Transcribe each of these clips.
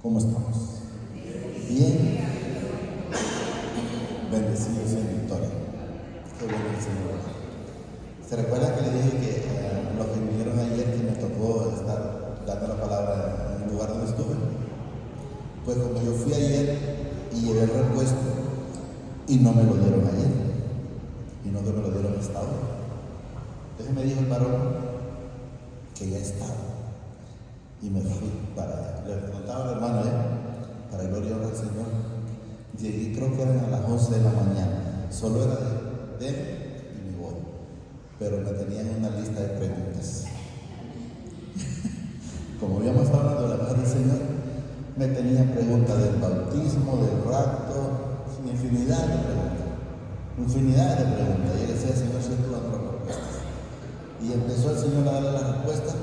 ¿Cómo estamos? Bien. Bendecidos en victoria. Qué bueno el Señor. ¿Se recuerda que le dije que los que vinieron ayer que me tocó estar dando la palabra en el lugar donde estuve? Pues como yo fui ayer y llevé el repuesto y no me lo dieron ayer, y no que me lo dieron esta hora. Entonces me dijo el varón que ya estaba y me fui para allá. Le contaba al hermano para gloria al Señor. Llegué, creo que eran a las 11 de la mañana, solo era de él y me voy, pero me tenían una lista de preguntas. Como habíamos estado hablando de la paz del Señor, me tenían preguntas del bautismo, del rapto, infinidad de preguntas. Y él decía: Señor, si tú dando las respuestas. Y empezó el Señor a darle las respuestas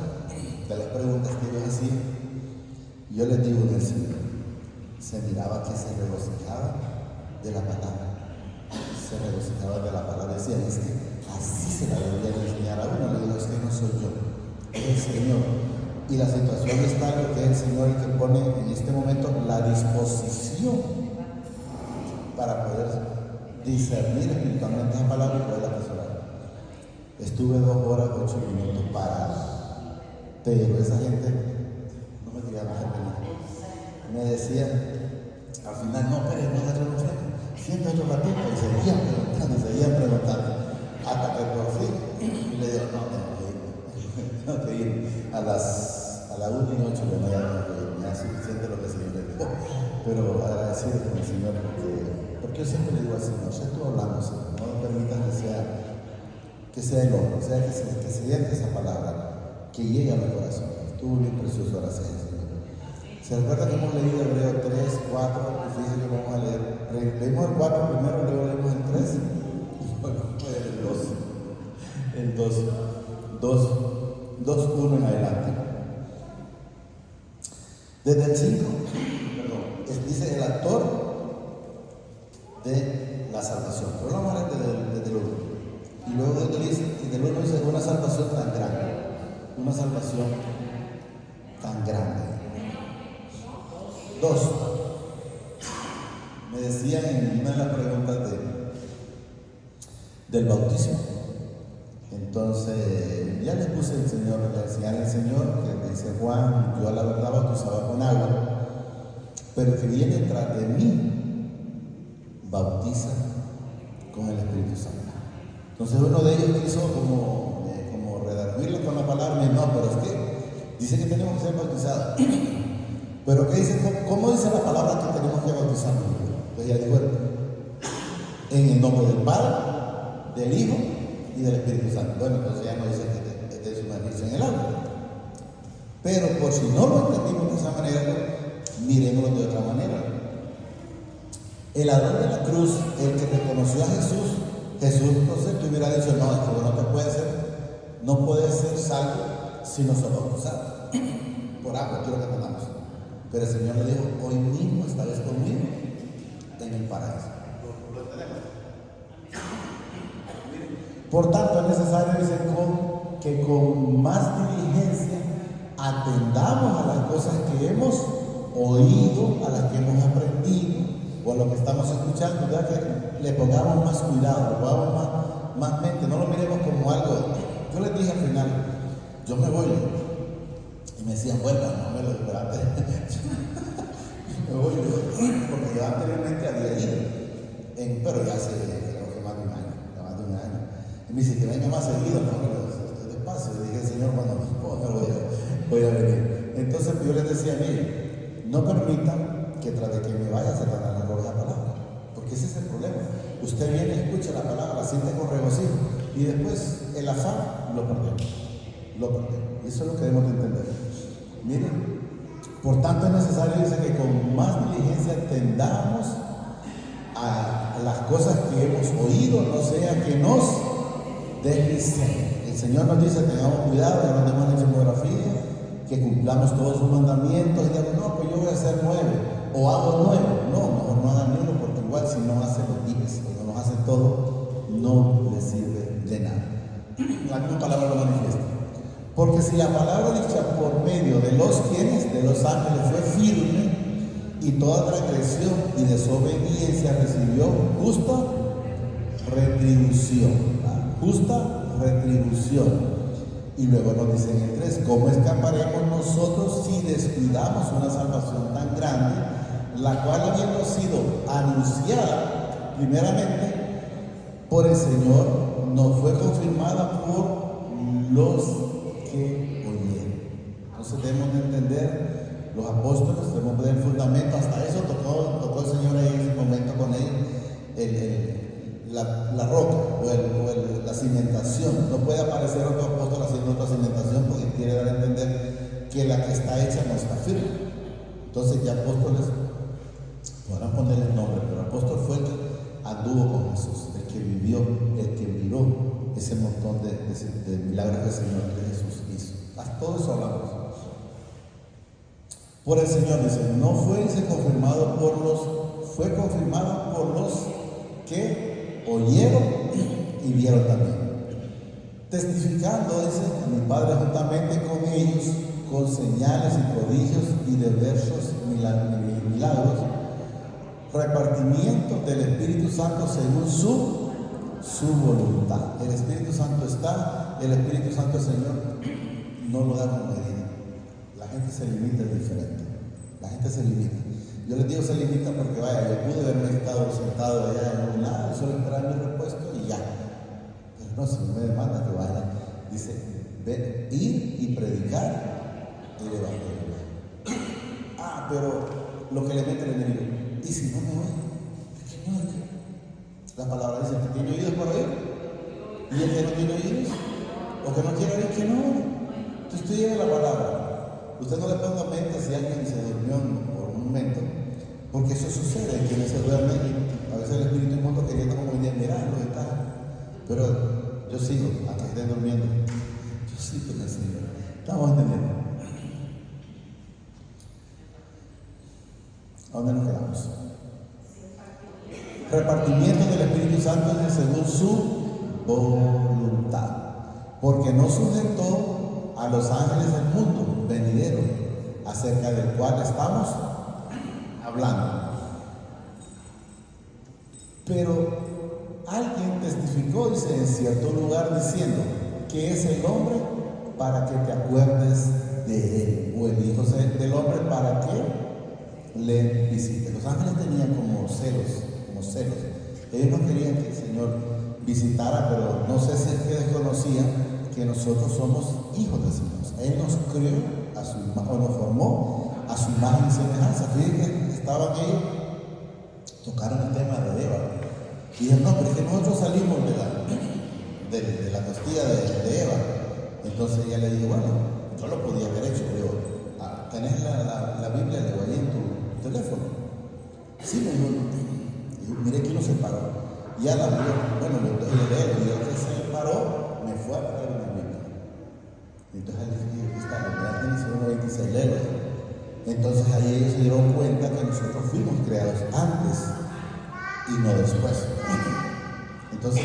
de las preguntas que ellos hacían. Yo les digo en el Señor, se miraba que se regocijaba de la palabra. Decían: es que así se la deberían enseñar a uno. Le digo: es que no soy yo, es el Señor. Y la situación está en lo que es el Señor el que pone en este momento la disposición para poder discernir espiritualmente esa palabra y poderla atesorar. Estuve 2 horas 8 minutos parado, pero esa gente no me quería bajar de nada. Me decía al final: no, pero no agarré un freno, siento otro ratito, y seguían preguntando, hasta que por fin le digo: no, tengo que ir a la 1 y 8, bueno, ya no, ya es suficiente lo que el Señor le dijo. Pero agradecido con el Señor, porque yo siempre le digo al Señor: sé tú hablando, Señor, no me permitas que sea el hombre, que se diente esa palabra, que llegue a mi corazón. Tú, bien precioso, ahora sea el Señor. ¿Se recuerda que hemos leído Hebreos 3, 4? Fíjense que vamos a leer. Leímos el 4 primero, luego leímos el 3. Bueno, el 2, 1 en adelante. Desde el 5, dice el actor de la salvación. Pero vamos a leer desde el 1. Y luego desde el 1 dice: una salvación tan grande. Una salvación tan grande. 2. Me decían en una de las preguntas del bautismo. Entonces, ya les puse el Señor, le enseñar al Señor, que dice Juan: yo a la verdad bautizaba con agua, pero el que viene detrás de mí bautiza con el Espíritu Santo. Entonces uno de ellos quiso como redarguirlo con la palabra: no, pero es que dice que tenemos que ser bautizados. Pero ¿qué dice? ¿Cómo dice la palabra que tenemos que bautizarnos? Pues ya dijo: en el nombre del Padre, del Hijo y del Espíritu Santo. Bueno, entonces ya no dice que te sumergirse en el agua. Pero por si no lo entendimos de esa manera, miremoslo de otra manera. El ladrón de la cruz, el que reconoció a Jesús entonces te hubiera dicho: no, es que no puede ser salvo si no sos bautizado. Por agua quiero que entendamos. Pero el Señor le dijo: hoy mismo estarás conmigo en el paraíso. ¿Lo entendemos? Por tanto, es necesario, dice, que con más diligencia atendamos a las cosas que hemos oído, a las que hemos aprendido, o a lo que estamos escuchando, ¿verdad? Que le pongamos más cuidado, le pongamos más mente, no lo miremos como algo. Yo les dije al final: yo me voy. Y me decían: bueno, no me lo esperaste. Me voy, porque yo anteriormente había ido, pero ya hace creo que más de un año. Y me dice: que venga más seguido, no, pero estoy despacio. Y dije: Señor, cuando voy a venir. Entonces yo les decía: mire, no permitan que tras de que me vaya Satanás le robe la palabra, porque ese es el problema. Usted viene, escucha la palabra, la siente con regocijo, y después el afán lo perdemos. Y eso es lo que debemos de entender. Miren, por tanto es necesario, dice, que con más diligencia atendamos a las cosas que hemos oído, no sea que nos deslicemos. El Señor nos dice: tengamos cuidado, que no demos pornografía, que cumplamos todos sus mandamientos. Y digamos: no, pues yo voy a hacer 9 o hago 9. No hagan ni uno, porque igual si no hacen los 10 o no hacen todo, no les sirve de nada. La misma palabra lo manifiesta. Porque si la palabra dicha por medio de los ángeles fue firme, y toda transgresión y desobediencia recibió justa retribución. Justa retribución. Y luego nos dice en el 3, ¿cómo escaparemos nosotros si descuidamos una salvación tan grande, la cual habiendo sido anunciada primeramente por el Señor, nos fue confirmada por los que oyeron? Entonces debemos de entender, los apóstoles, debemos ver el fundamento, hasta eso tocó el Señor ahí en ese momento con ellos, la roca o la cimentación. No puede aparecer otro apóstol haciendo otra cimentación porque quiere dar a entender que la que está hecha no está firme. Entonces ya apóstoles, podrán ponerle el nombre, pero el apóstol fue el que anduvo con Jesús, el que vivió, el que miró ese montón de milagros que el Señor de Jesús hizo. Todo eso hablamos. Por el Señor, dice, no fue confirmado fue confirmado por los que oyeron y vieron también. Testificando, dice, a mi Padre juntamente con ellos, con señales y prodigios y diversos milagros, repartimiento del Espíritu Santo según su voluntad. El Espíritu Santo está, el Espíritu Santo del Señor no lo da con medida. La gente se limita, es diferente. La gente se limita. Yo les digo se limita porque vaya, yo pude haberme estado sentado allá en un lado, solo esperar mi repuesto y ya. Pero no, si no me demanda que vaya, dice, ir y predicar el Evangelio. Pero lo que le mete el enemigo, y si no me oye, es que no oye. La palabra dice que tiene oídos para oír, y el que no tiene oídos, o que no quiere oír, que no oye. Entonces usted lleva la palabra. Usted no le ponga mente si alguien se durmió por un momento, porque eso sucede, hay quienes se duermen y a veces el espíritu inmundo queriendo como venir, mirarlo y tal. Pero yo sigo hasta que estén durmiendo. Yo sigo en el Señor. ¿Estamos entendiendo? ¿A dónde nos quedamos? Repartimiento del Espíritu Santo según su voluntad, porque no sujetó a los ángeles del mundo venidero, acerca del cual estamos hablando. Pero alguien testificó, dice, en cierto lugar diciendo que es el hombre para que te acuerdes de él, o el Hijo del hombre para que le visite. Los ángeles tenían como celos. Ellos no querían que el Señor visitara, pero no sé si es que desconocían que nosotros somos hijos de Dios. Él nos creó a su imagen, o nos formó a su imagen y semejanza. Fíjense que estaban ellos, tocaron el tema de Eva. Y dijeron, no, pero es que nosotros salimos de la costilla de Eva. Entonces ella le dijo, bueno, yo lo podía haber hecho, pero ¿tenés la Biblia de ahí en tu teléfono? Sí, me dijo, mire que lo separó. Ya la vio, bueno, le leí, y el que se paró, me fue a traer una Biblia. Entonces él dijo, aquí está, la Génesis 1:26, léelo. Entonces ahí ellos se dieron cuenta que nosotros fuimos creados antes y no después. Entonces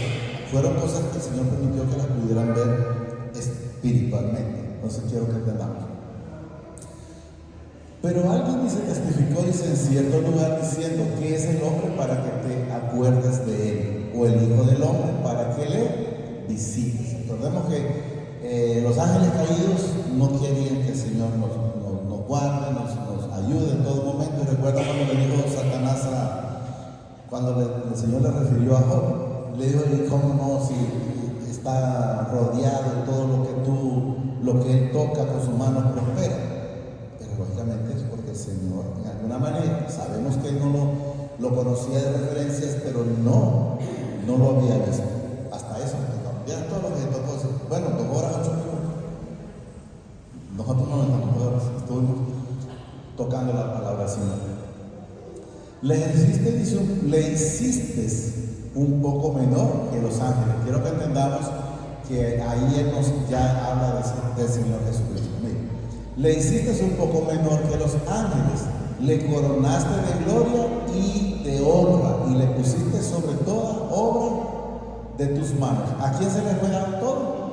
fueron cosas que el Señor permitió que las pudieran ver espiritualmente. Entonces quiero que entendamos. Pero alguien testificó, dice, en cierto lugar diciendo que es el hombre para que te acuerdes de él, o el Hijo del hombre para que le visites. Recordemos que los ángeles caídos no querían que el Señor nos guarde, nos ayude en todo momento. Y recuerda cuando le dijo Satanás, cuando el Señor le refirió a Job, le dijo, ¿y cómo no? Si está rodeado de todo lo que él toca con sus manos prospera. Lógicamente es porque el Señor, en alguna manera, sabemos que él no lo conocía de referencias, pero no lo había visto. Hasta eso, vean todo lo que tocó. Bueno, 2 horas, 8 minutos. Nosotros no estuvimos tocando la palabra del Señor. Le hiciste un poco menor que los ángeles. Quiero que entendamos que ahí él nos ya habla del Señor Jesucristo. Le hiciste un poco menor que los ángeles, le coronaste de gloria y de honra, y le pusiste sobre toda obra de tus manos. ¿A quién se le fue dado todo?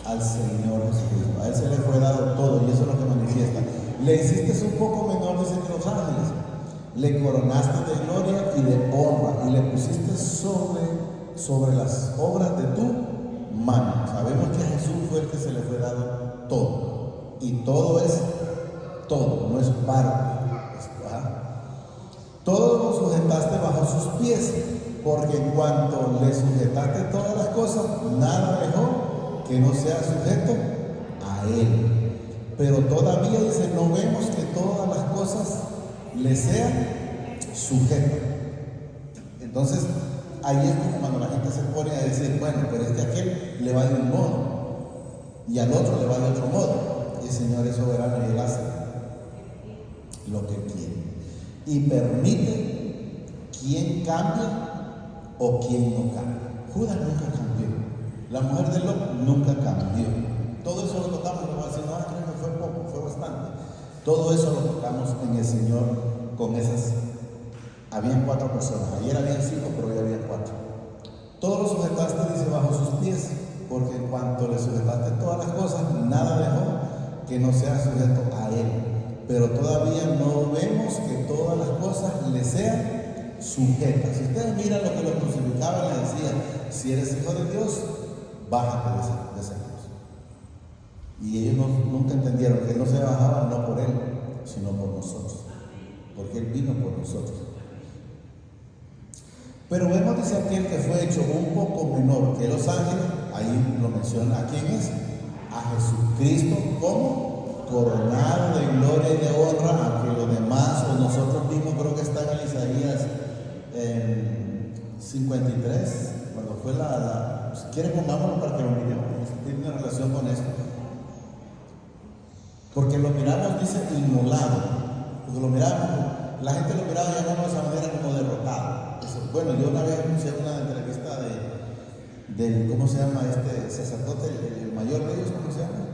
Al Señor Jesucristo. A Él se le fue dado todo, y eso es lo que manifiesta. Le hiciste un poco menor, dice que los ángeles. Le coronaste de gloria y de honra y le pusiste sobre las obras de tu mano. Sabemos que a Jesús fue el que se le fue dado todo. Y todo es todo, no es parte. Todo lo sujetaste bajo sus pies, porque en cuanto le sujetaste todas las cosas, nada dejó que no sea sujeto a él. Pero todavía dice, no vemos que todas las cosas le sean sujetas. Entonces, ahí es como cuando la gente se pone a decir, bueno, pero es que a aquel le va de un modo y al otro le va de otro modo. Y el Señor es soberano y Él hace lo que quiere. Y permite quién cambia o quién no cambia. Judas nunca cambió. La mujer de Lot nunca cambió. Todo eso lo tocamos, no va a decir, no, creo que fue poco, fue bastante. Todo eso lo tocamos en el Señor con esas. Habían 4 personas. Ayer habían 5, pero hoy habían 4. Todo lo sujetaste, dice, bajo sus pies, porque en cuanto le sujetaste todas las cosas, nada dejó que no sea sujeto a él. Pero todavía no vemos que todas las cosas le sean sujetas. Si ustedes miran lo que lo crucificaban, le decían, si eres hijo de Dios, bájate de esa cruz. Y ellos nunca entendieron que Él no se bajaba no por Él, sino por nosotros. Porque Él vino por nosotros. Pero vemos, dice aquel que fue hecho un poco menor que los ángeles, ahí lo menciona. ¿A quién es? A Jesucristo, como coronado de gloria y de honra, aunque los demás o nosotros mismos, creo que está en Isaías 53, cuando fue si quiere pongámoslo para que lo miremos, tiene una relación con esto. Porque lo miramos, dice, inmolado, porque lo miramos, la gente lo miraba de esa manera como derrotado. Bueno, yo una vez escuché una entrevista del ¿cómo se llama este sacerdote, el mayor de ellos, ¿cómo se llama?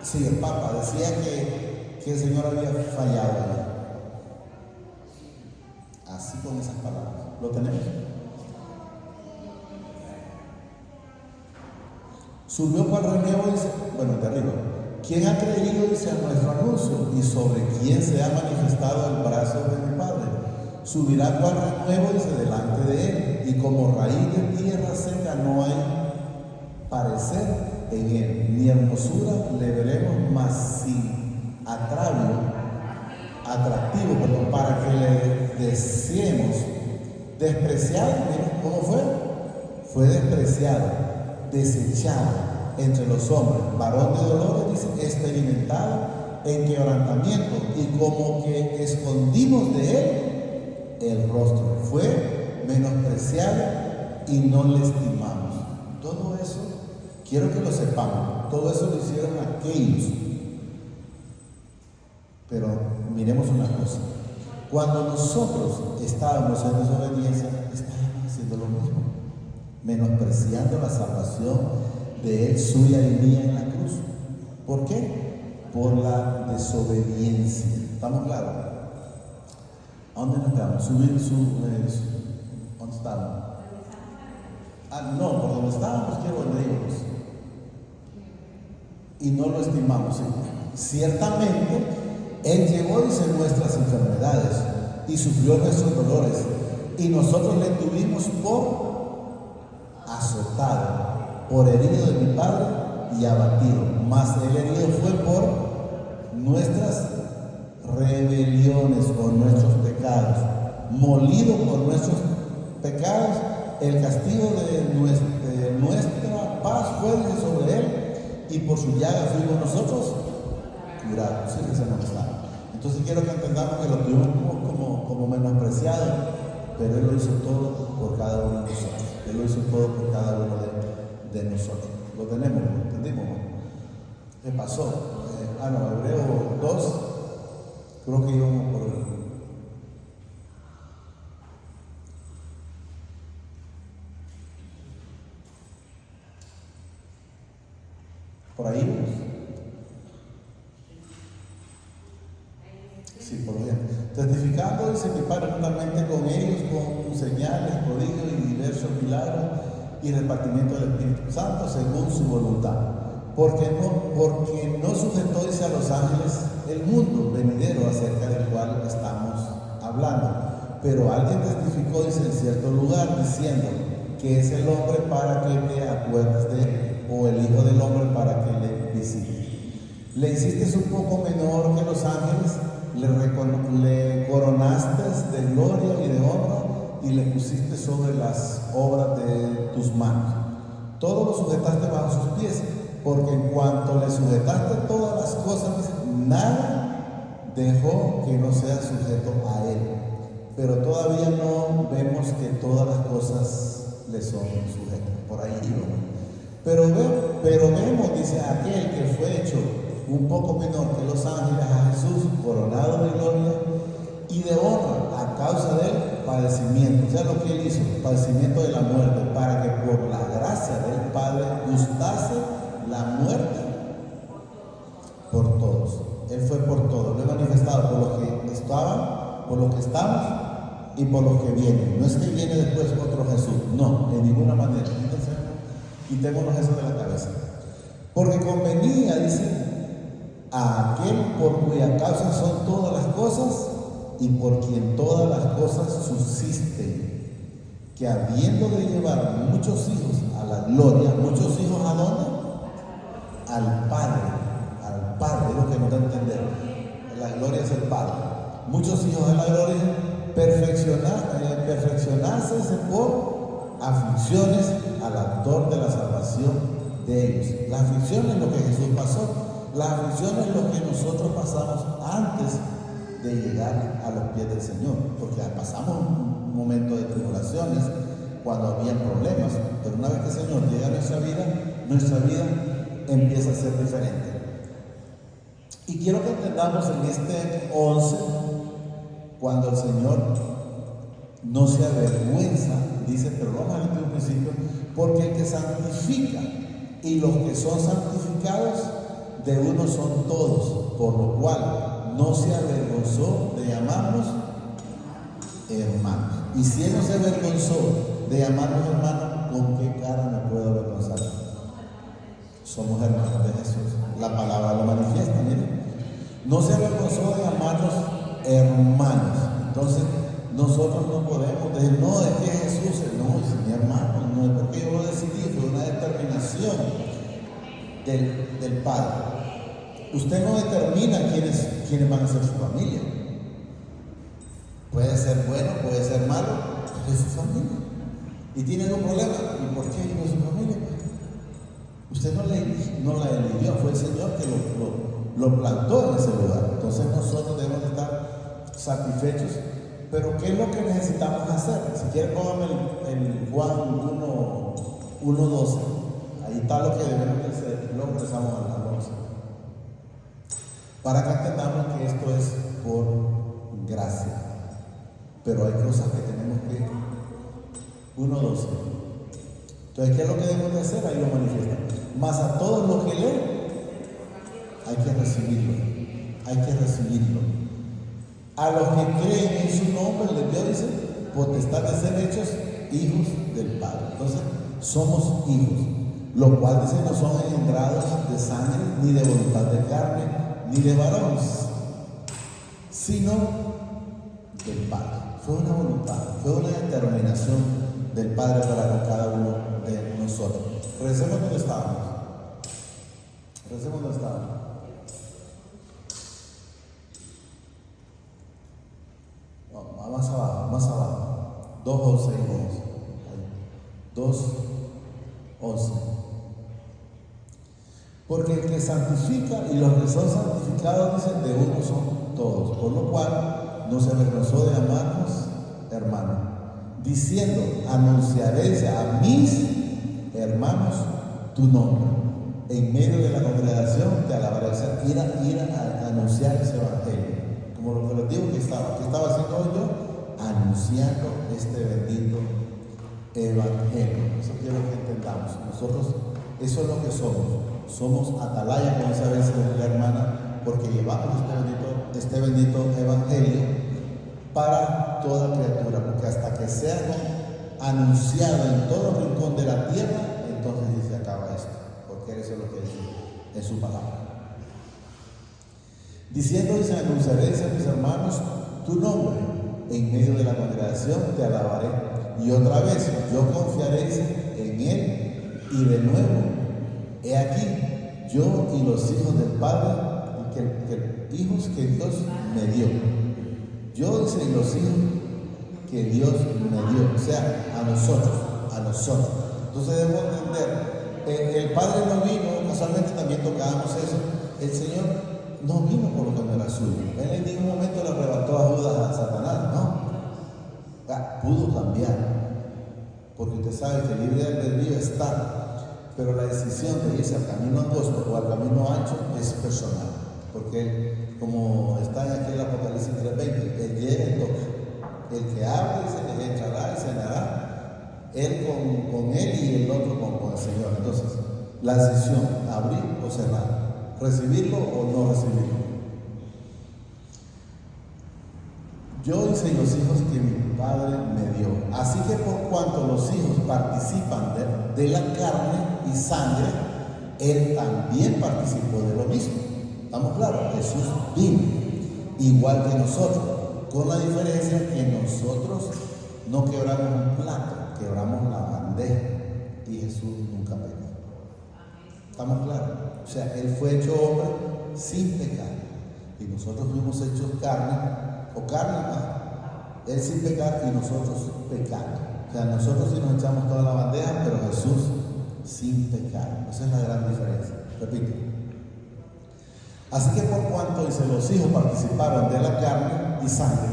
Sí, el Papa decía que el Señor había fallado allí. Así con esas palabras. ¿Lo tenemos? Subió para el relevo, dice, bueno, de arriba. ¿Quién ha creído, dice, a nuestro anuncio? Y sobre quién se ha manifestado el brazo de mi Padre. Subirá cual renuevo, dice, delante de él. Y como raíz de tierra seca no hay parecer en él, ni hermosura le veremos, más sin atractivo, para que le deseemos. Despreciado, miren cómo fue. Fue despreciado, desechado entre los hombres, varón de dolores, dice, experimentado en quebrantamiento, y como que escondimos de él el rostro. Fue menospreciado y no le estimamos. Todo eso quiero que lo sepamos, todo eso lo hicieron aquellos. Pero miremos una cosa, cuando nosotros estábamos en desobediencia, estábamos haciendo lo mismo, menospreciando la salvación de Él, suya y mía en la cruz. ¿Por qué? Por la desobediencia. ¿Estamos claros? ¿A dónde nos quedamos? ¿Dónde estábamos? No, por donde estábamos quiero donde íbamos. Y no lo estimamos. ¿Sí? Ciertamente, Él llevó, dice, nuestras enfermedades y sufrió nuestros dolores, y nosotros le tuvimos por azotado, por herido de mi Padre y abatido. Mas el herido fue por nuestras rebeliones, por nuestros pecados, molido por nuestros pecados. El castigo de nuestra paz fue sobre Él, y por su llaga fuimos nosotros curados. Sí, que se nos está. Entonces quiero que entendamos que lo tuvimos como menospreciado, pero Él lo hizo todo por cada uno de nosotros. Él lo hizo todo por cada uno de nosotros. Lo tenemos, ¿lo entendimos? ¿Qué pasó? Hebreos 2, creo que íbamos por ahí. Sí, por bien. Testificando, dice mi Padre, juntamente con ellos, con señales, prodigios y diversos milagros y repartimiento del Espíritu Santo según su voluntad. porque no sujetó, dice, a los ángeles el mundo venidero acerca del cual estamos hablando. Pero alguien testificó, dice, en cierto lugar, diciendo que es el hombre para que te acuerdes de él, o el Hijo del Hombre para que le visites. Le hiciste un poco menor que los ángeles, le coronaste de gloria y de honra, y le pusiste sobre las obras de tus manos. Todo lo sujetaste bajo sus pies, porque en cuanto le sujetaste todas las cosas, nada dejó que no sea sujeto a él. Pero todavía no vemos que todas las cosas le son sujetas. Por ahí iba. Pero vemos, dice, aquel que fue hecho un poco menor que los ángeles, a Jesús, coronado de gloria y de honra a causa del padecimiento. O sea, lo que él hizo, padecimiento de la muerte, para que por la gracia del Padre gustase la muerte por todos. Él fue por todos, lo he manifestado por los que estaban, por los que estamos y por los que vienen. No es que viene después otro Jesús, no, de ninguna manera. Entonces, quitémonos eso de la cabeza. Porque convenía, dice, a aquel por cuya causa son todas las cosas y por quien todas las cosas subsisten, que habiendo de llevar muchos hijos a la gloria, ¿muchos hijos a dónde? Al Padre, es lo que nos da a entender. La gloria es el Padre. Muchos hijos a la gloria, perfeccionarse por aflicciones al autor de la salvación de ellos. La aflicción es lo que Jesús pasó. La aflicción es lo que nosotros pasamos antes de llegar a los pies del Señor, porque pasamos un momento de tribulaciones cuando había problemas, pero una vez que el Señor llega a nuestra vida empieza a ser diferente. Y quiero que entendamos en este 11, cuando el Señor no se avergüenza, dice, pero vamos a leer un principio, porque el que santifica y los que son santificados de uno son todos, por lo cual no se avergonzó de llamarnos hermanos. Y si Él no se avergonzó de llamarnos hermanos, ¿con qué cara me puedo avergonzar? Somos hermanos de Jesús. La palabra lo manifiesta, miren. No se avergonzó de llamarnos hermanos. Entonces, nosotros no podemos decir, no, es que Jesús, no, es mi hermano, no es porque yo lo decidí, fue una determinación del Padre. Usted no determina quiénes van a ser su familia. Puede ser bueno, puede ser malo, pero es su familia. Y tiene un problema. ¿Y por qué no es su familia? Usted no la eligió, fue el Señor que lo plantó en ese lugar. Entonces nosotros debemos estar satisfechos. Pero ¿qué es lo que necesitamos hacer? Si quieren, pónganme el Juan 1:12. Ahí está lo que debemos hacer. Luego empezamos a 11. Para que entendamos que esto es por gracia. Pero hay cosas que tenemos que... 1:12. Entonces, ¿qué es lo que debemos de hacer? Ahí lo manifiesta. Mas a todos los que leen, hay que recibirlo. Hay que recibirlo. A los que creen en su nombre, les dio, dice, potestad de ser hechos hijos del Padre. Entonces, somos hijos. Lo cual, dice, no son engendrados de sangre, ni de voluntad de carne, ni de varón, sino del Padre. Fue una voluntad, fue una determinación del Padre para con cada uno de nosotros. Regresemos donde estábamos. No, más abajo. 2:11. 2:11. Porque el que santifica y los que son santificados, dicen, de uno son todos, por lo cual no se avergonzó de llamarnos hermanos, diciendo, anunciaréis a mis hermanos tu nombre. En medio de la congregación te alabaré. Ir a anunciar ese evangelio. Como lo digo que estaba haciendo yo, anunciando este bendito evangelio. Eso quiero que entendamos. Nosotros, eso es lo que somos. Somos atalaya, como esa vez la hermana, porque llevamos este bendito evangelio para toda criatura, porque hasta que sea anunciado en todo rincón de la tierra, entonces se acaba esto, porque eso es lo que dice. en su palabra. Diciéndoles: anunciaréis a mis hermanos tu nombre, en medio de la congregación te alabaré. Y otra vez, yo confiaréis en él. Y de nuevo, he aquí, yo y los hijos del Padre, hijos que Dios me dio. Yo, dice, y los hijos que Dios me dio, o sea, a nosotros. Entonces debemos entender, el Padre no vino, casualmente también tocábamos eso, el Señor no vino por lo que no era suyo. Él en ningún momento le arrebató a Judas a Satanás, no. Pudo cambiar, porque usted sabe que el libre albedrío está, pero la decisión de irse al camino angosto o al camino ancho es personal, porque él, como está en aquel Apocalipsis 3:20, él llega y toca. El que abre se entrará y cenará, él con él y el otro con el Señor. Entonces, la decisión, abrir o cerrar, recibirlo o no recibirlo. Yo hice los hijos que mi Padre me dio. Así que por cuanto los hijos participan de la carne y sangre, él también participó de lo mismo. ¿Estamos claros? Jesús vino igual que nosotros, con la diferencia que nosotros no quebramos un plato, quebramos la bandeja, y Jesús nunca pecó. ¿Estamos claros? O sea, él fue hecho hombre sin pecar, y nosotros fuimos hechos carne, o carne más, él sin pecar y nosotros pecando. O sea, nosotros sí nos echamos toda la bandeja, pero Jesús sin pecar. Esa es la gran diferencia. Repito. Así que por cuanto, dice, los hijos participaron de la carne y sangre,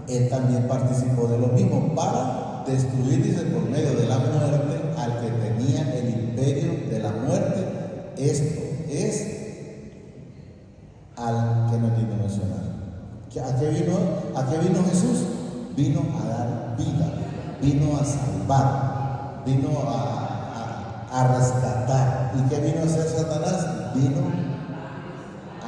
él también participó de lo mismo para destruir, dice, por medio de la muerte al que tenía el imperio de la muerte. Esto es al que no tiene mencionar. ¿A qué vino Jesús? Vino a dar vida, vino a salvar, vino a rescatar. ¿Y qué vino a hacer Satanás? Vino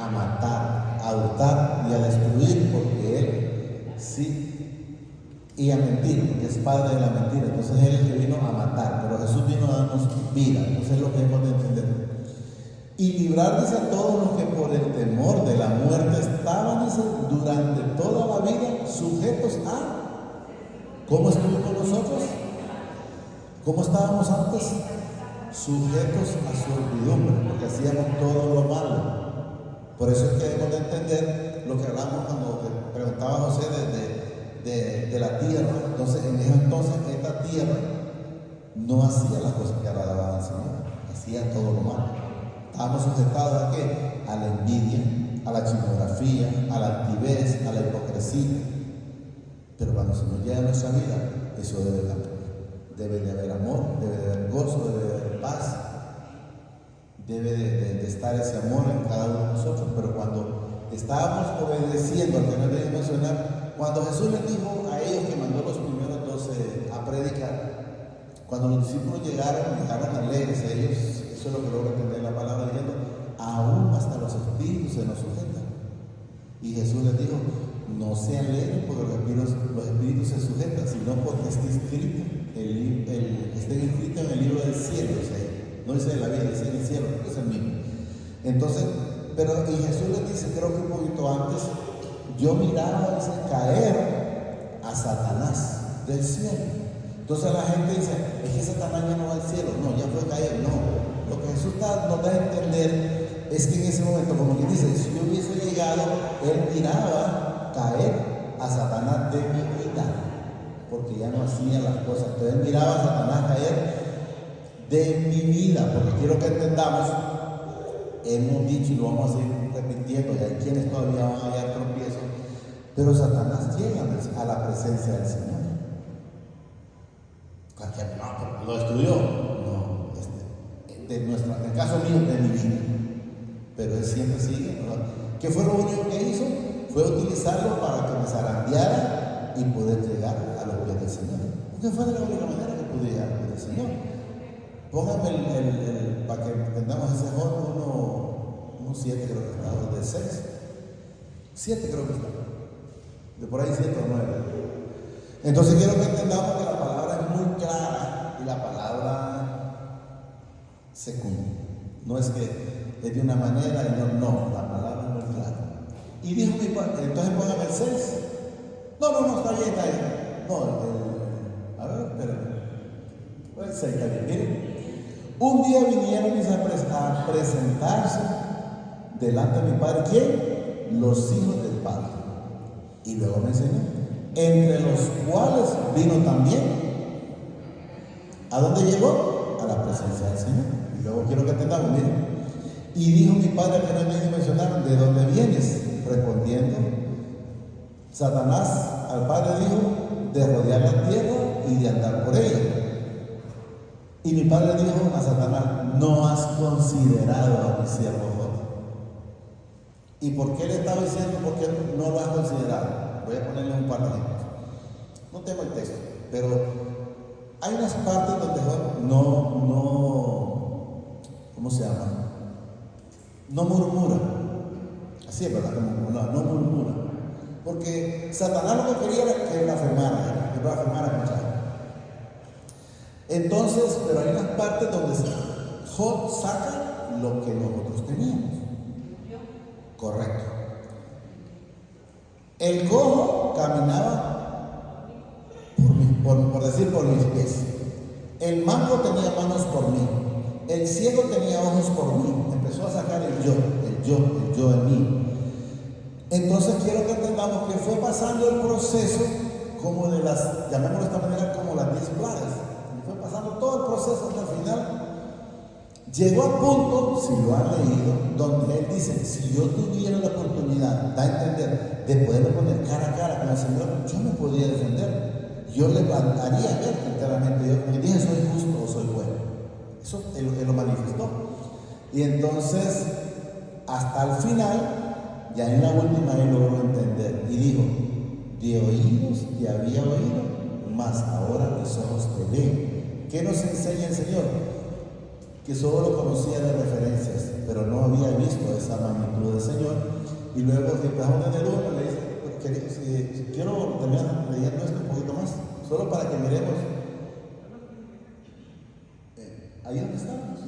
a matar, a hurtar y a destruir, porque él sí, y a mentir, porque es padre de la mentira. Entonces él es el que vino a matar, pero Jesús vino a darnos vida. Entonces es lo que hemos de entender. Y librarles a todos los que por el temor de la muerte estaban, dice, durante toda la vida sujetos a. ¿Cómo estuvimos nosotros? ¿Cómo estábamos antes? Sujetos a su servidumbre, porque hacíamos todo lo malo. Por eso es que debemos de entender lo que hablamos cuando preguntaba José de la tierra. Entonces, en ese entonces, esta tierra no hacía las cosas que agradaban al Señor, hacía todo lo malo. Estábamos sujetados ¿a qué? A la envidia, a la chismografía, a la altivez, a la hipocresía. Pero cuando el Señor llega a nuestra vida, eso debe cambiar. Debe de haber amor, debe de haber gozo, debe de haber paz, debe de estar ese amor en cada uno de nosotros. Pero cuando estábamos obedeciendo al que no debía mencionar, cuando Jesús les dijo a ellos que mandó los primeros 12 a predicar, cuando los discípulos llegaron alegres, ellos, eso es lo que logra entender la palabra, diciendo, aún hasta los espíritus se nos sujetan. Y Jesús les dijo, no se alegren porque los espíritus se sujetan, sino porque está inscrito en el libro del cielo. O sea, no dice de la vida, dice en el cielo, es el mismo. Entonces, y Jesús les dice, creo que un poquito antes, yo miraba, dice, caer a Satanás del cielo. Entonces la gente dice, es que Satanás ya no va al cielo. No, ya fue caer. No, lo que Jesús nos da a entender es que en ese momento, como quien dice, si yo hubiese llegado, él miraba caer a Satanás de mi vida, porque ya no hacía las cosas. Entonces él miraba a Satanás caer de mi vida, porque quiero que entendamos, hemos dicho y lo vamos a seguir repitiendo, y hay quienes todavía van a hallar tropiezos, pero Satanás llega a la presencia del Señor. No, lo estudió, no, en el caso mío, de mi vida, pero él siempre sigue, ¿no? ¿Qué fue lo único que hizo? Fue utilizarlo para que me zarandeara y poder llegar a los pies del Señor, porque fue de la única manera que pude llegar a los pies del Señor. Póngame para que entendamos ese joven, uno 7 creo que está, de 6, 7 creo que está, de por ahí 7 o 9. Entonces quiero que entendamos que la palabra es muy clara y la palabra se cumple. No es que es de una manera y no, la palabra no es clara. Y dijo mi padre, entonces póngame el 6. No, está bien. No, a ver, espérame. El 6 está bien, miren. Un día vinieron a presentarse delante de mi padre. ¿Quién? Los hijos del padre. Y luego me enseñó, entre los cuales vino también. ¿A dónde llegó? A la presencia del Señor. Y luego quiero que entendamos, miren. Y dijo mi padre, que no me mencionaron, ¿de dónde vienes? Respondiendo, Satanás al padre dijo, de rodear la tierra y de andar por ella. Y mi padre dijo a Satanás, no has considerado a mi siervo Job. ¿Y por qué le estaba diciendo por qué no lo has considerado? Voy a ponerle un par de ejemplos. No tengo el texto, pero hay unas partes donde Job ¿cómo se llama? No murmura. Así es, ¿verdad? No murmura. Porque Satanás lo que quería era que blasfemara mucho. Entonces, pero hay unas partes donde Job saca lo que nosotros teníamos. Correcto. El cojo caminaba por mis pies. El manco tenía manos por mí. El ciego tenía ojos por mí. Empezó a sacar el yo en mí. Entonces quiero que entendamos que fue pasando el proceso como de las, llamémoslo de esta manera, como las 10 plagas. Fue pasando todo el proceso hasta el final. Llegó al punto, si lo han leído, donde él dice, si yo tuviera la oportunidad, da a entender, de poderme poner cara a cara con el Señor, yo me podría defender. Yo le haría ver enteramente, yo me dije, soy justo o soy bueno. Eso él lo manifestó. Y entonces, hasta el final, ya en la última él logró entender y dijo, de oídos te había oído, mas ahora mis ojos te ven. ¿Qué nos enseña el Señor? Que solo lo conocía de referencias, pero no había visto esa magnitud del Señor. Y luego, empezamos en el 1, le dice, quiero terminar leyendo esto un poquito más, solo para que miremos. Ahí donde estamos.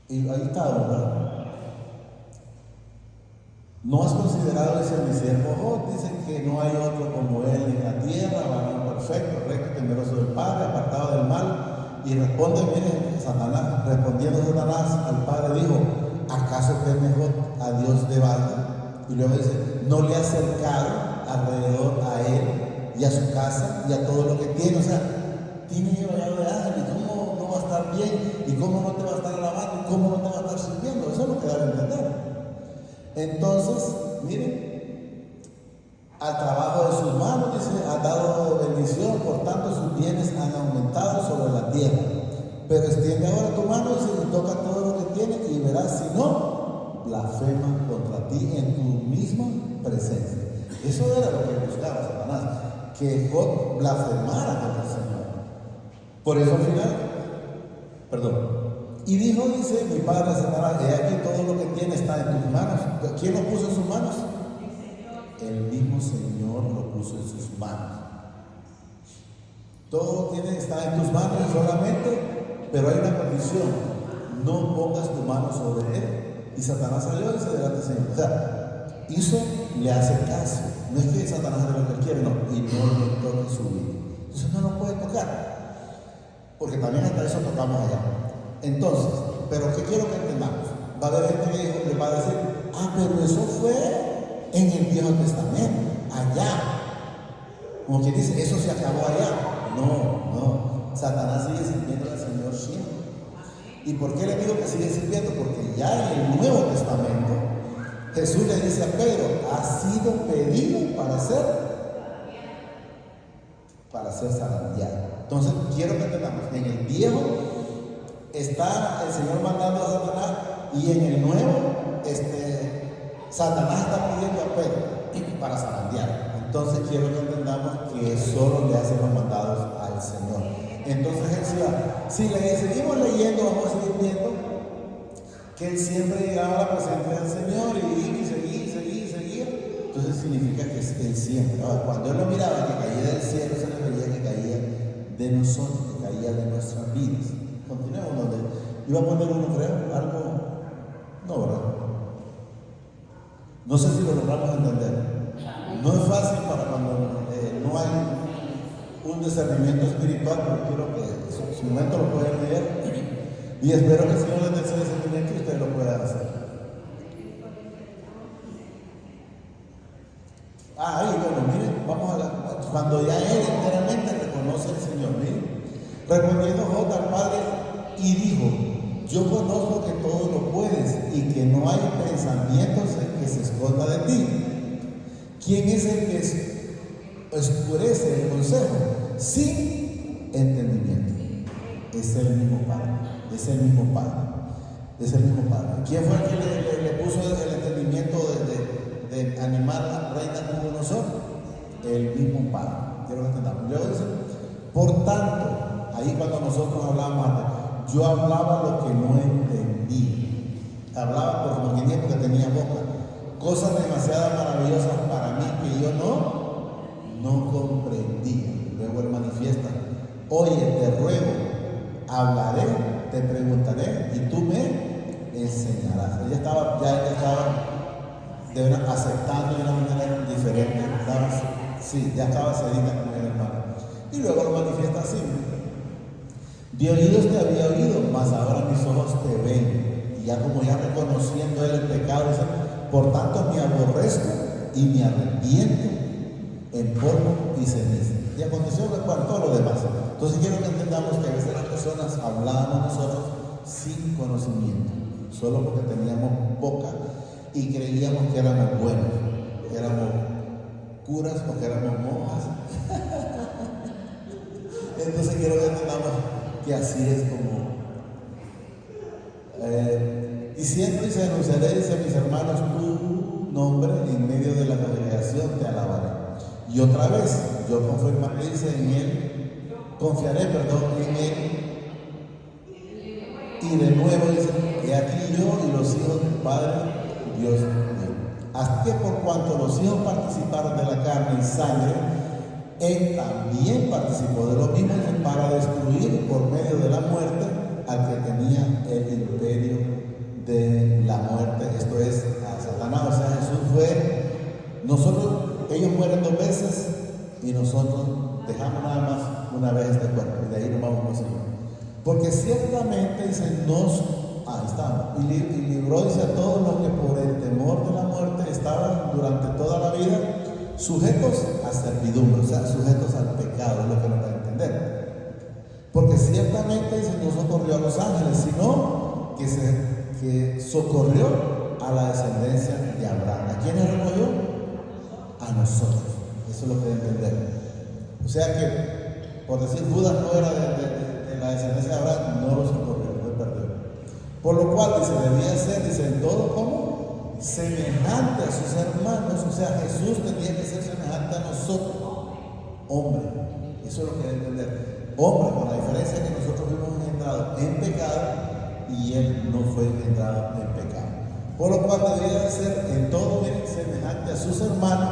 Y ahí está, ¿verdad? No has considerado ese mi siervo Job, dicen que no hay otro como él en la tierra, varón perfecto, recto, temeroso del Padre, apartado del mal. Y responde, miren, respondiendo Satanás al Padre dijo, ¿acaso teme Job a Dios de balde? Y luego dice, no le ha acercado alrededor a él y a su casa y a todo lo que tiene. O sea, tiene rodeado de ángeles. ¿Cómo no va a estar bien? ¿Y cómo no te va a estar alabando? ¿Y cómo no te va a estar sirviendo? Eso es lo que da a entender. Entonces, miren, al trabajo de sus manos, dice, ha dado bendición, por tanto sus bienes han aumentado sobre la tierra. Pero extiende ahora tu mano, dice, y toca todo lo que tiene y verás, si no, blasfema contra ti en tu misma presencia. Eso era lo que buscaba Satanás, que Job blasfemara contra el Señor. Por eso al final, y dijo, dice, mi padre Satanás, he aquí todo lo que tiene está en tus manos. ¿Quién lo puso en sus manos? El mismo Señor lo puso en sus manos. Todo está en tus manos solamente, pero hay una condición: no pongas tu mano sobre él. Y Satanás salió y se delante del Señor. O sea, le hace caso. No es que Satanás haga lo que quiere, no, y no le toque su vida. Entonces no lo puede tocar, porque también hasta eso tocamos allá. Entonces, pero ¿qué quiero que entendamos? Va a haber gente que le va a decir, pero eso fue en el Viejo Testamento, allá. Como quien dice, eso se acabó allá. No. Satanás sigue sirviendo al Señor siempre. ¿Y por qué le digo que sigue sirviendo? Porque ya en el Nuevo Testamento, Jesús le dice a Pedro, ha sido pedido para ser zarandeado. Entonces, quiero que entendamos, en el Viejo está el Señor mandando a Satanás, y en el Nuevo, Satanás está pidiendo a Pedro para zarandear. Entonces quiero que entendamos que solo le hacen los mandados al Señor. Entonces él decía, si le seguimos leyendo, vamos a seguir viendo que él siempre llegaba a la presencia del Señor y seguía. Entonces significa que él siempre, cuando él lo miraba que caía del cielo, se le veía que caía de nosotros, que caía día de nuestras vidas. Continuemos donde iba a poner uno, creo, algo, no, ¿verdad? No sé si lo logramos entender. No es fácil para cuando no hay un discernimiento espiritual, pero quiero que en su momento lo puedan leer y espero que el Señor les dé ese discernimiento y ustedes lo puedan hacer. Ahí, bueno, miren, cuando ya él enteramente reconoce al Señor, miren, respondiendo Job al Padre y dijo: yo conozco que todo lo puedes y que no hay pensamientos que se esconda de ti. ¿Quién es el que oscurece el consejo sin entendimiento? Es el mismo Padre, es el mismo Padre, es el mismo Padre. ¿Quién fue el que le puso el entendimiento de animar a la reina como nosotros? El mismo Padre. Quiero que entendamos. Luego dice: por tanto, ahí cuando nosotros hablamos, yo hablaba lo que no entendía. Hablaba por lo que tenía, porque tenía boca. Cosas demasiado maravillosas para mí que yo no comprendía. Luego él manifiesta: oye, te ruego, hablaré, te preguntaré y tú me enseñarás. Ella estaba aceptando de una manera diferente. Ya estaba sedita con el hermano. Y luego lo manifiesta así: de oídos te había oído, mas ahora mis ojos te ven. Y ya como ya reconociendo él el pecado, dice: por tanto me aborrezco y me arrepiento en polvo y ceniza. Y aconteció que para todo lo demás. Entonces quiero que entendamos que a veces las personas hablábamos nosotros sin conocimiento, solo porque teníamos boca y creíamos que éramos buenos, que éramos curas o que éramos monjas. Entonces quiero que entendamos que así es como diciendo: y se anunciaré, dice, mis hermanos, tu nombre en medio de la congregación te alabaré. Y otra vez, yo confirmaré, dice, confiaré en él. Y de nuevo dice: he aquí yo y los hijos del Padre, Dios mío. Así que por cuanto los hijos participaron de la carne y sangre, él también participó de lo mismo para destruir por medio de la muerte al que tenía el imperio de la muerte, esto es, a Satanás. O sea, ellos mueren 2 veces y nosotros dejamos nada más una vez este cuerpo y de ahí nos vamos con el Señor. Porque ciertamente dice, ahí estamos, y libró, dice, a todos los que por el temor de la muerte estaban durante toda la vida sujetos a servidumbre, o sea, sujetos al pecado, es lo que nos va a entender. Porque ciertamente dice, no socorrió a los ángeles, sino que socorrió a la descendencia de Abraham. ¿A quiénes recogió? A nosotros. Eso es lo que debe entender. O sea que, por decir, Judas no era de la descendencia de Abraham, no lo socorrió, lo perdió. Por lo cual, dice, debía ser, dice, en todo como semejante a sus hermanos. O sea, Jesús tenía que ser semejante a nosotros, hombre. Eso es lo que debe entender. Hombre, con la diferencia que nosotros fuimos engendrados en pecado y él no fue engendrado en pecado. Por lo cual debía ser en todo bien semejante a sus hermanos,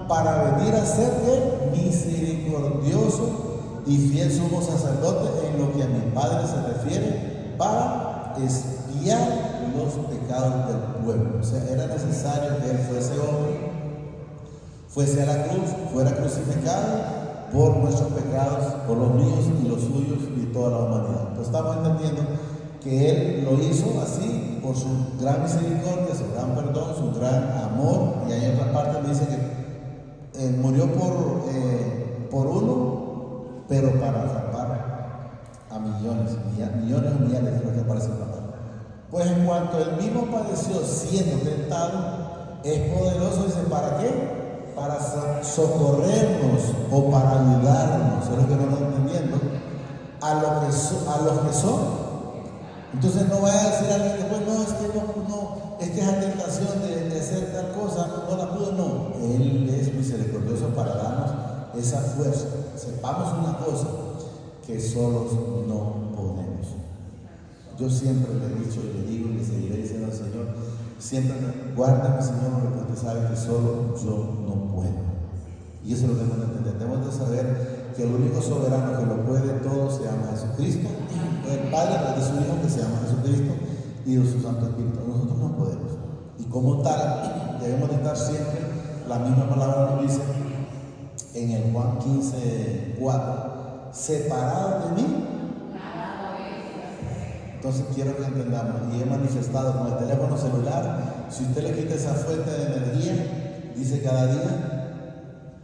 para venir a ser misericordioso y fiel sumo sacerdote en lo que a mi Padre se refiere, para expiar los pecados del pueblo. O sea, era necesario que él fuese hombre, fuese a la cruz, fuera crucificado por nuestros pecados, por los míos y los suyos y toda la humanidad. Entonces estamos entendiendo que él lo hizo así por su gran misericordia, su gran perdón, su gran amor. Y ahí en otra parte me dice que murió por uno, pero para salvar a millones o millares, es lo que aparece en la palabra. Pues en cuanto él mismo padeció siendo tentado, es poderoso, dice, ¿para qué? Para socorrernos o para ayudarnos, es lo que no estamos entendiendo, a los que son. Entonces no vaya a decir a alguien después, no, es que esa tentación de hacer tal cosa no la pudo. No, él es misericordioso para darnos esa fuerza. Sepamos una cosa, que solos no podemos. Yo siempre le he dicho y le digo y le seguiré diciendo al Señor, siempre guárdame, Señor, porque usted sabe que solo yo no puedo. Y eso es lo que debemos de entender. Debemos de saber que el único soberano que lo puede todo se llama Jesucristo, el Padre de su Hijo que se llama Jesucristo y de su Santo Espíritu. Nosotros no podemos. Y como tal, debemos de estar siempre, la misma palabra nos dice en el Juan 15:4, separados de mí. Entonces quiero que entendamos, y he manifestado con el teléfono celular, si usted le quita esa fuente de energía, dice cada día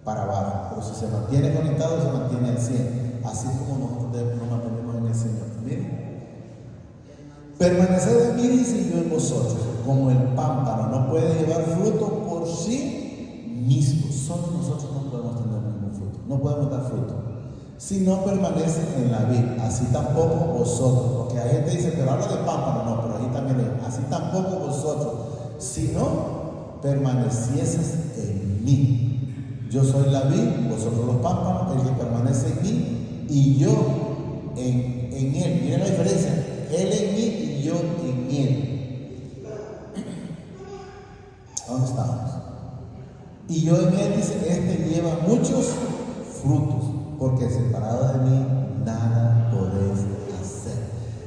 para abajo, pero si se mantiene conectado, se mantiene al 100, así como nosotros nos mantenemos en el Señor. Miren, permaneced en mí, dice, y yo en vosotros, como el pámpano no puede llevar fruto por sí mismo. Solo nosotros no podemos tener ningún fruto, no podemos dar fruto si no permanece en la vid, así tampoco vosotros, porque hay gente que dice, pero habla de pámpano, no, pero ahí también es, así tampoco vosotros, si no permanecieses en mí. Yo soy la vid, vosotros los pámpanos, el que permanece en mí y yo en él. Miren la diferencia, él en mí y yo en él. ¿Dónde estamos? Y yo en él, dice, este lleva muchos frutos, porque separado de mí nada podéis hacer.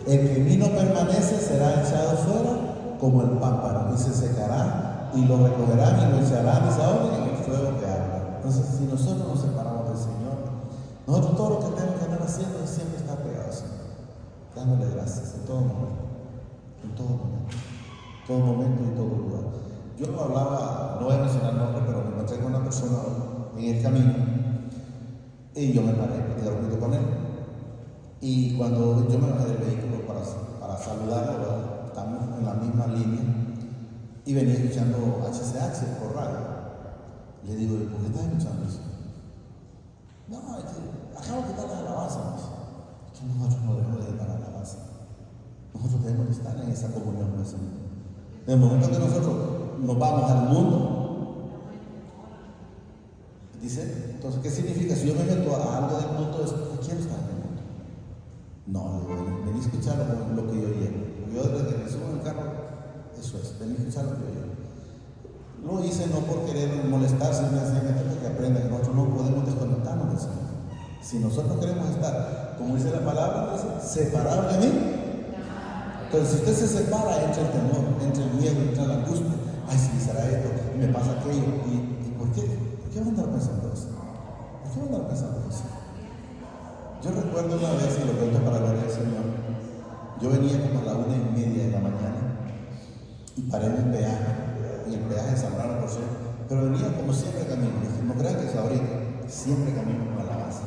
El que en mí no permanece será echado fuera como el pámpano, y se secará, y lo recogerán y lo echarán, dice ahora, en el fuego que arde. Entonces, si nosotros nos separamos del Señor, nosotros todo lo que tenemos que andar haciendo es siempre estar pegados, dándole gracias en todo momento, en todo momento y todo lugar. Yo no hablaba, no voy a mencionar nombre, pero me encontré con una persona en el camino y yo me paré, me quedé dormido con él. Y cuando yo me bajé del vehículo para saludarlo, estamos en la misma línea y venía escuchando HCH por radio. Le digo, ¿por qué estás escuchando eso? No, es que acabo de quitar la alabanza. Es que nosotros no debemos de quitar la alabanza. Nosotros debemos de estar en esa comunión con el Señor. En el momento que nosotros nos vamos al mundo, dice, entonces, ¿qué significa? Si yo me meto a algo del mundo, quiero estar en el mundo. No, vení a escuchar lo que yo llevo. Yo desde que me subo en el carro, eso es, vení a escuchar lo que yo llevo. Lo hice no por querer molestar, simplemente porque aprenda que nosotros no podemos desconectarnos del Señor. Si nosotros queremos estar, como dice la palabra, dice, separados de mí. Entonces, si usted se separa, entra el temor, entra el miedo, entra la angustia. Ay, si será esto, y me pasa aquello. ¿Y por qué? ¿Por qué van a andar pensando eso? ¿Por qué van a andar pensando eso? Yo recuerdo una vez, y lo cuento para gloria del Señor, yo venía como a la 1:30 de la mañana y paré en un peaje, y el peaje de Zambrano, por cierto, pero venía como siempre camino. No crean que es ahorita, siempre camino con alabanza.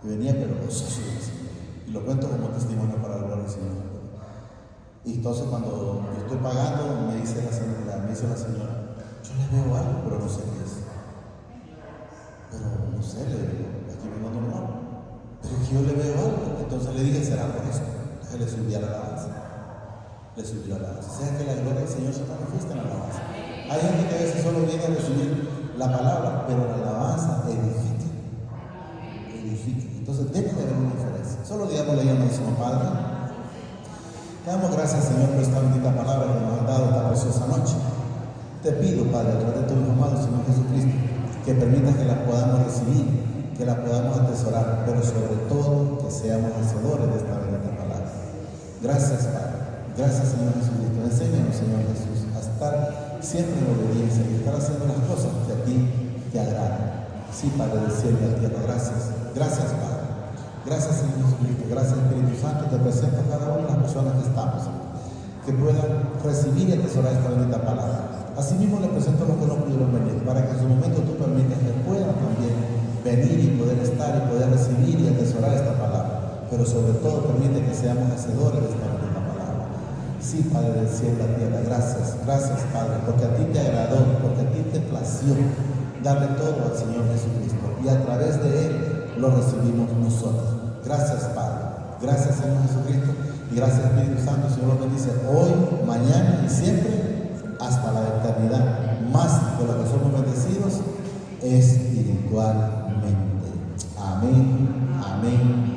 Y venía pero gozoso del Señor. Y lo cuento como testimonio para la gloria del Señor. Y entonces cuando yo estoy pagando, me dice la señora, yo le veo algo, pero no sé qué es. Pero no sé, le digo, aquí vengo normal. Pero es que yo le veo algo. Entonces le dije, será por eso. Entonces le subí a la alabanza. Le subí a la alabanza. O sea que la gloria del Señor se manifiesta en la alabanza. Hay gente que a veces solo viene a recibir la palabra, pero la alabanza edifica. Entonces debe de haber una diferencia. Solo digámosle al mismo Padre. Te damos gracias, Señor, por esta bendita palabra que nos has dado esta preciosa noche. Te pido, Padre, a través de tu Hijo amado, Señor Jesucristo, que permitas que la podamos recibir, que la podamos atesorar, pero sobre todo que seamos hacedores de esta bendita palabra. Gracias, Padre. Gracias, Señor Jesucristo. Enséñanos, Señor Jesús, a estar siempre en obediencia y estar haciendo las cosas que a ti te agradan. Sí, Padre del cielo y de la tierra, gracias. Gracias, Padre. Gracias, Señor Jesucristo. Gracias, Espíritu Santo. Te presento a cada una de las personas que estamos, que puedan recibir y atesorar esta bendita palabra. Asimismo, le presento a los que no pudieron venir, para que en su momento tú permitas que puedan también venir y poder estar y poder recibir y atesorar esta palabra. Pero sobre todo, permite que seamos hacedores de esta bendita palabra. Sí, Padre del cielo y la tierra, gracias. Gracias, Padre, porque a ti te agradó, porque a ti te plació darle todo al Señor Jesucristo. Y a través de Él lo recibimos nosotros. Gracias, Padre. Gracias, Señor Jesucristo. Y gracias, Espíritu Santo. Señor los bendice hoy, mañana y siempre hasta la eternidad. Más de lo que somos bendecidos espiritualmente. Amén. Amén.